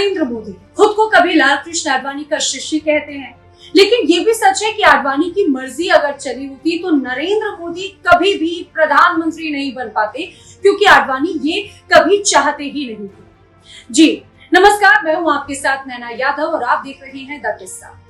नरेंद्र मोदी खुद को कभी लाल कृष्ण आडवाणी का शिष्य कहते हैं, लेकिन ये भी सच है कि आडवाणी की मर्जी अगर चली होती तो नरेंद्र मोदी कभी भी प्रधानमंत्री नहीं बन पाते, क्योंकि आडवाणी ये कभी चाहते ही नहीं थे। जी नमस्कार, मैं हूं आपके साथ नैना यादव और आप देख रहे हैं द किस्सा।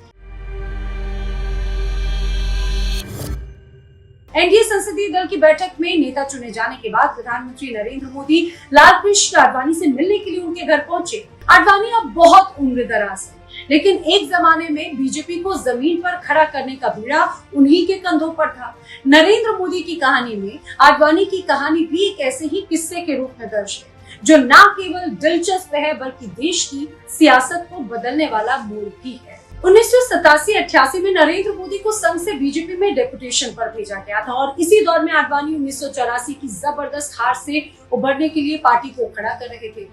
एनडीए संसदीय दल की बैठक में नेता चुने जाने के बाद प्रधानमंत्री नरेंद्र मोदी लाल कृष्ण आडवाणी से मिलने के लिए उनके घर पहुंचे। आडवाणी अब बहुत उम्रदराज है, लेकिन एक जमाने में बीजेपी को जमीन पर खड़ा करने का बीड़ा उन्हीं के कंधों पर था। नरेंद्र मोदी की कहानी में आडवाणी की कहानी भी एक ऐसे ही किस्से के रूप में दर्ज है, जो न केवल दिलचस्प है बल्कि देश की सियासत को बदलने वाला मोड़ भी है। 1987-88 में नरेंद्र मोदी को संघ से बीजेपी में डेपुटेशन पर भेजा गया था और इसी दौर में आडवाणी 1984 की जबरदस्त हार से उबरने के लिए पार्टी को खड़ा कर रहे थे।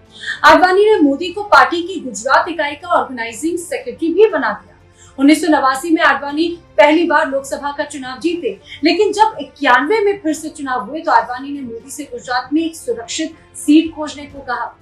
आडवाणी ने मोदी को पार्टी की गुजरात इकाई का ऑर्गेनाइजिंग सेक्रेटरी भी बना दिया। 1989 में आडवाणी पहली बार लोकसभा का चुनाव जीते, लेकिन जब 91 में फिर से चुनाव हुए तो आडवाणी ने मोदी से गुजरात में एक सुरक्षित सीट खोजने को कहा।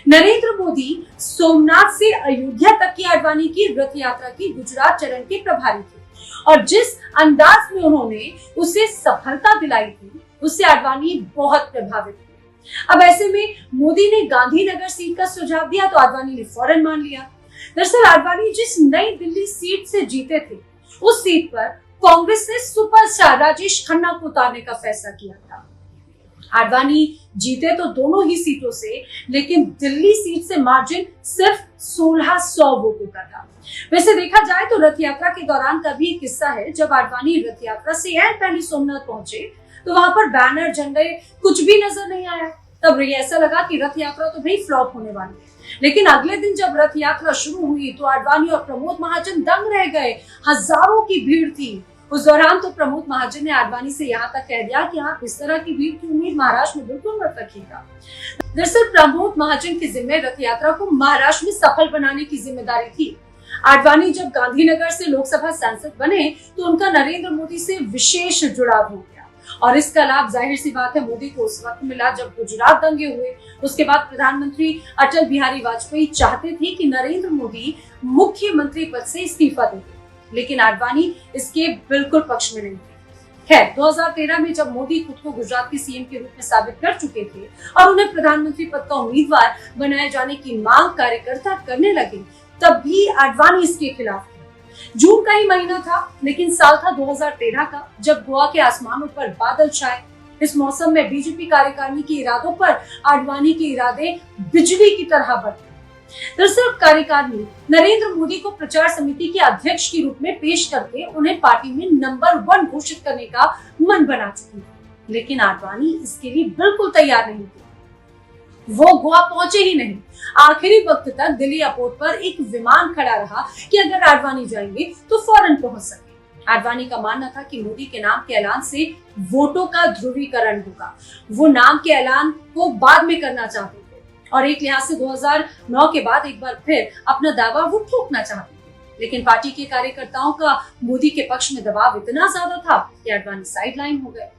नरेंद्र मोदी सोमनाथ से अयोध्या तक की आडवाणी की रथ यात्रा की गुजरात चरण के प्रभारी थे और जिस अंदाज में उन्होंने उसे सफलता दिलाई थी, उससे आडवाणी बहुत प्रभावित हुए। अब ऐसे में मोदी ने गांधीनगर सीट का सुझाव दिया तो आडवाणी ने फौरन मान लिया। दरअसल आडवाणी जिस नई दिल्ली सीट से जीते थे, उस सीट पर कांग्रेस ने सुपरस्टार राजेश खन्ना को उतारने का फैसला किया था। आडवाणी जीते तो दोनों ही सीटों से, लेकिन दिल्ली सीट से मार्जिन सिर्फ 1600 वोटों का था। वैसे देखा जाए तो रथ यात्रा के दौरान का भी एक किस्सा है। जब आडवाणी रथ यात्रा से पहले सोमनाथ पहुंचे तो वहां पर बैनर, झंडे कुछ भी नजर नहीं आया। तब ऐसा लगा कि रथ यात्रा तो भाई फ्लॉप होने वाली है। लेकिन अगले दिन जब रथ यात्रा शुरू हुई तो आडवाणी और प्रमोद महाजन दंग रह गए। हजारों की भीड़ थी। उस दौरान तो प्रमोद महाजन ने आडवाणी से यहाँ तक कह दिया कि आप इस तरह की भीड़ की उम्मीद महाराष्ट्र में बिल्कुल मत रखिएगा। दरअसल प्रमोद महाजन की जिम्मे रथ यात्रा को महाराष्ट्र में सफल बनाने की जिम्मेदारी थी। आडवाणी जब गांधीनगर से लोकसभा सांसद बने तो उनका नरेंद्र मोदी से विशेष जुड़ाव हो गया और इसका लाभ जाहिर सी बात है मोदी को उस वक्त मिला जब गुजरात दंगे हुए। उसके बाद प्रधानमंत्री अटल बिहारी वाजपेयी चाहते थे कि नरेंद्र मोदी मुख्यमंत्री पद से इस्तीफा दे, लेकिन आडवाणी इसके बिल्कुल पक्ष में नहीं थे। खैर 2013 में जब मोदी खुद को गुजरात के सीएम के रूप में साबित कर चुके थे और उन्हें प्रधानमंत्री पद का उम्मीदवार बनाए जाने की मांग कार्यकर्ता करने लगे, तब भी आडवाणी इसके खिलाफ थे। जून का ही महीना था, लेकिन साल था 2013 का, जब गोवा के आसमानों पर बादल छाए। इस मौसम में बीजेपी कार्यकारिणी के इरादों पर आडवाणी के इरादे बिजली की तरह बरसे। दरअसल कार्यकारिणी नरेंद्र मोदी को प्रचार समिति के अध्यक्ष के रूप में पेश करके उन्हें पार्टी में नंबर 1 घोषित करने का मन बना चुकी थी, लेकिन आडवाणी इसके लिए बिल्कुल तैयार नहीं थे। वो गोवा पहुंचे ही नहीं। आखिरी वक्त तक दिल्ली एयरपोर्ट पर एक विमान खड़ा रहा कि अगर आडवाणी जाएंगे तो फौरन पहुंच सके। आडवाणी का मानना था कि मोदी के नाम के ऐलान से वोटों का ध्रुवीकरण होगा। वो नाम के ऐलान को बाद में करना चाहते थे और एक लिहाज से 2009 के बाद एक बार फिर अपना दावा वो ठोकना चाहते थे। लेकिन पार्टी के कार्यकर्ताओं का मोदी के पक्ष में दबाव इतना ज्यादा था कि आडवाणी साइडलाइन हो गए।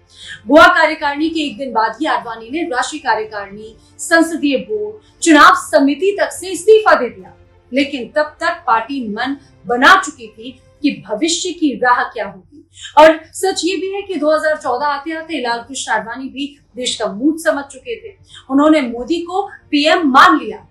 गोवा कार्यकारिणी के एक दिन बाद ही आडवाणी ने राष्ट्रीय कार्यकारिणी, संसदीय बोर्ड, चुनाव समिति तक से इस्तीफा दे दिया। लेकिन तब तक पार्टी मन बना चुकी थी कि भविष्य की राह क्या होगी। और सच ये भी है कि 2014 आते आते लाल कृष्ण आडवाणी भी देश का मूड समझ चुके थे। उन्होंने मोदी को पीएम मान लिया